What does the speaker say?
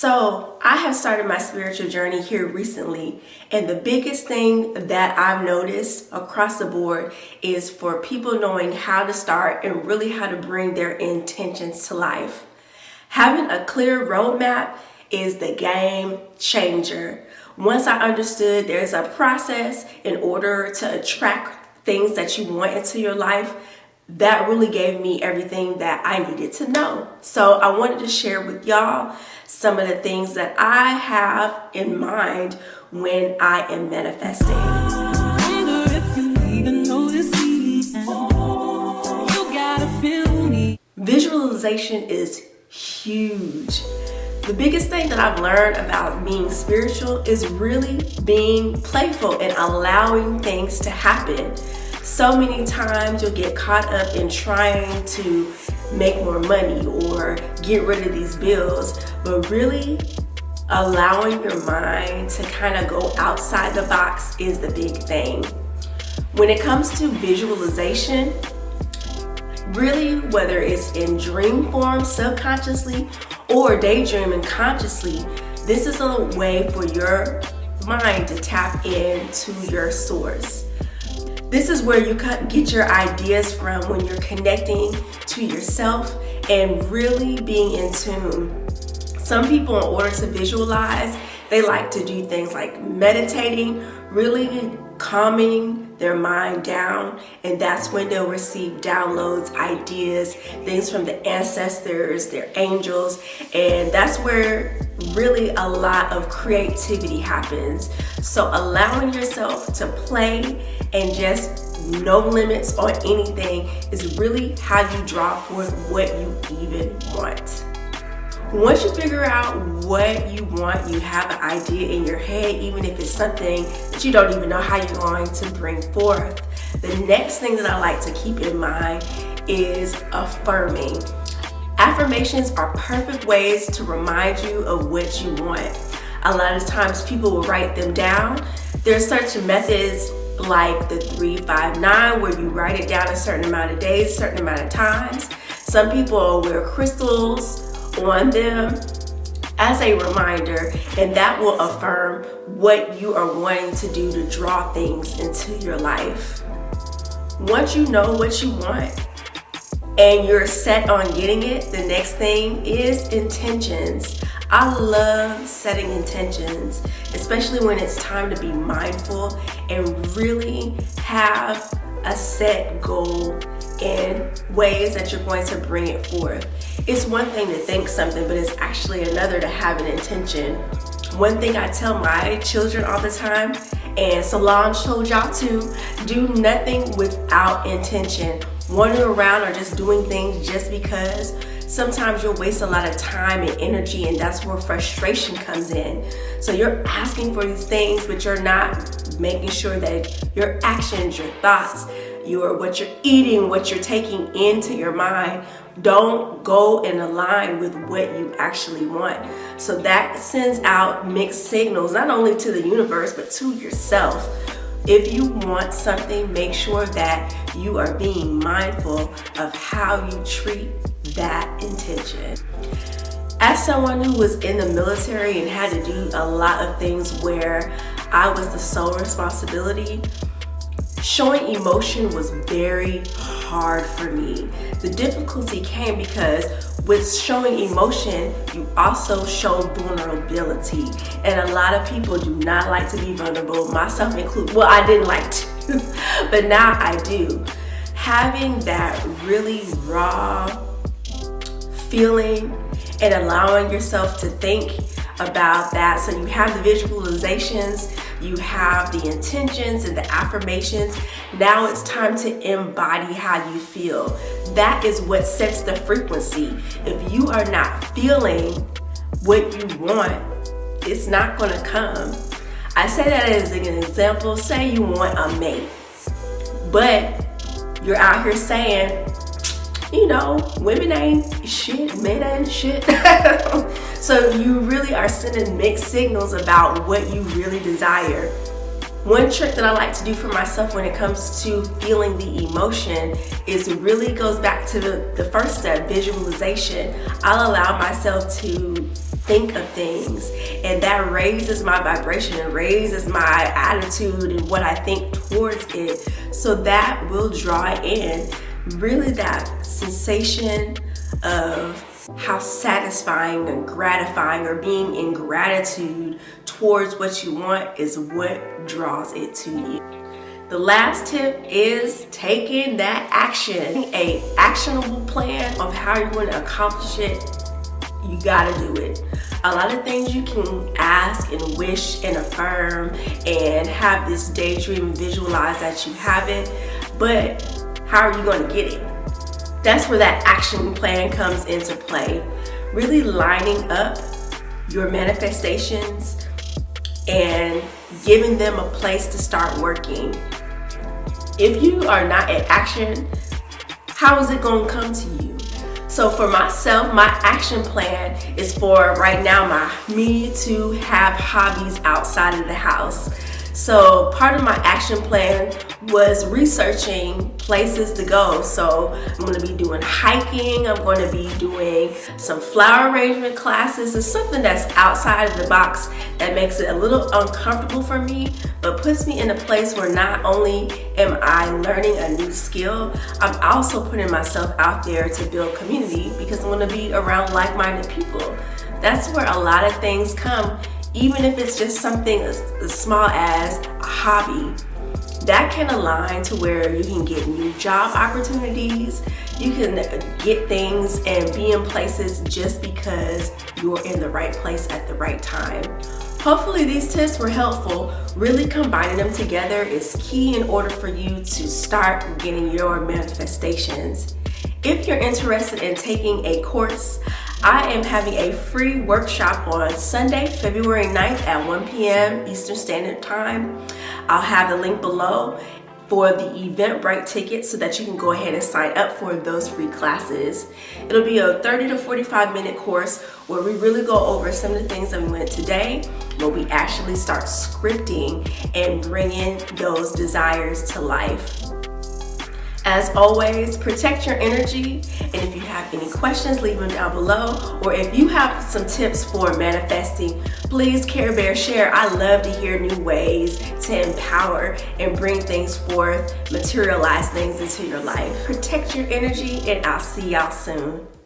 So I have started my spiritual journey here recently, and the biggest thing that I've noticed across the board is for people knowing how to start and really how to bring their intentions to life. Having a clear roadmap is the game changer. Once I understood there's a process in order to attract things that you want into your life, that really gave me everything that I needed to know. So I wanted to share with y'all some of the things that I have in mind when I am manifesting. Visualization is huge. The biggest thing that I've learned about being spiritual is really being playful and allowing things to happen. So many times you'll get caught up in trying to make more money or get rid of these bills, but really allowing your mind to kind of go outside the box is the big thing. When it comes to visualization, really, whether it's in dream form subconsciously or daydreaming consciously, this is a way for your mind to tap into your source. This is where you get your ideas from when you're connecting to yourself and really being in tune. Some people, in order to visualize, they like to do things like meditating, really calming their mind down, and that's when they'll receive downloads, ideas, things from the ancestors, their angels, and that's where really a lot of creativity happens. So allowing yourself to play and just no limits on anything is really how you draw forth what you even want. Once you figure out what you want, you have an idea in your head, even if it's something that you don't even know how you're going to bring forth. The next thing that I like to keep in mind is affirming. Affirmations are perfect ways to remind you of what you want. A lot of times people will write them down. There's certain methods like the 3-5-9 where you write it down a certain amount of days, a certain amount of times. Some people wear crystals on them as a reminder, and that will affirm what you are wanting to do to draw things into your life. Once you know what you want and you're set on getting it, the next thing is intentions. I love setting intentions, especially when it's time to be mindful and really have a set goal in ways that you're going to bring it forth. It's one thing to think something, but it's actually another to have an intention. One thing I tell my children all the time, and Solange told y'all too, do nothing without intention. Wandering around or just doing things just because, sometimes you'll waste a lot of time and energy, and that's where frustration comes in. So you're asking for these things, but you're not making sure that your actions, your thoughts, what you're eating, what you're taking into your mind don't go in line with what you actually want. So that sends out mixed signals, not only to the universe, but to yourself. If you want something, make sure that you are being mindful of how you treat that intention. As someone who was in the military and had to do a lot of things where I was the sole responsibility, showing emotion was very hard for me. The difficulty came because with showing emotion, you also show vulnerability. And a lot of people do not like to be vulnerable, myself included. Well, I didn't like to, but now I do. Having that really raw feeling and allowing yourself to think about that. So you have the visualizations, you have the intentions and the affirmations. Now it's time to embody how you feel. That is what sets the frequency. If you are not feeling what you want, it's not going to come. I say that as an example. Say you want a mate, but you're out here saying, you know, women ain't shit, men ain't shit. So you really are sending mixed signals about what you really desire. One trick that I like to do for myself when it comes to feeling the emotion is really goes back to the first step, visualization. I'll allow myself to think of things, and that raises my vibration and raises my attitude and what I think towards it. So that will draw in really that sensation of how satisfying and gratifying, or being in gratitude towards what you want, is what draws it to you. The last tip is taking that action. An actionable plan of how you're going to accomplish it. You gotta do it. A lot of things you can ask and wish and affirm and have this daydream and visualize that you have it, but how are you going to get it? That's where that action plan comes into play. Really lining up your manifestations and giving them a place to start working. If you are not in action, how is it going to come to you? So for myself, my action plan is for right now me to have hobbies outside of the house. So part of my action plan was researching places to go. So I'm going to be doing hiking. I'm going to be doing some flower arrangement classes. It's something that's outside of the box that makes it a little uncomfortable for me, but puts me in a place where not only am I learning a new skill, I'm also putting myself out there to build community, because I'm going to be around like-minded people. That's where a lot of things come. Even if it's just something as small as a hobby, that can align to where you can get new job opportunities. You can get things and be in places just because you're in the right place at the right time. Hopefully these tips were helpful. Really combining them together is key in order for you to start getting your manifestations. If you're interested in taking a course, I am having a free workshop on Sunday, February 9th at 1 p.m. Eastern Standard Time. I'll have the link below for the Eventbrite ticket so that you can go ahead and sign up for those free classes. It'll be a 30 to 45 minute course where we really go over some of the things that we went today, where we actually start scripting and bringing those desires to life. As always, protect your energy, and if you have any questions, leave them down below, or if you have some tips for manifesting, please Care Bear share. I love to hear new ways to empower and bring things forth, materialize things into your life. Protect your energy, and I'll see y'all soon.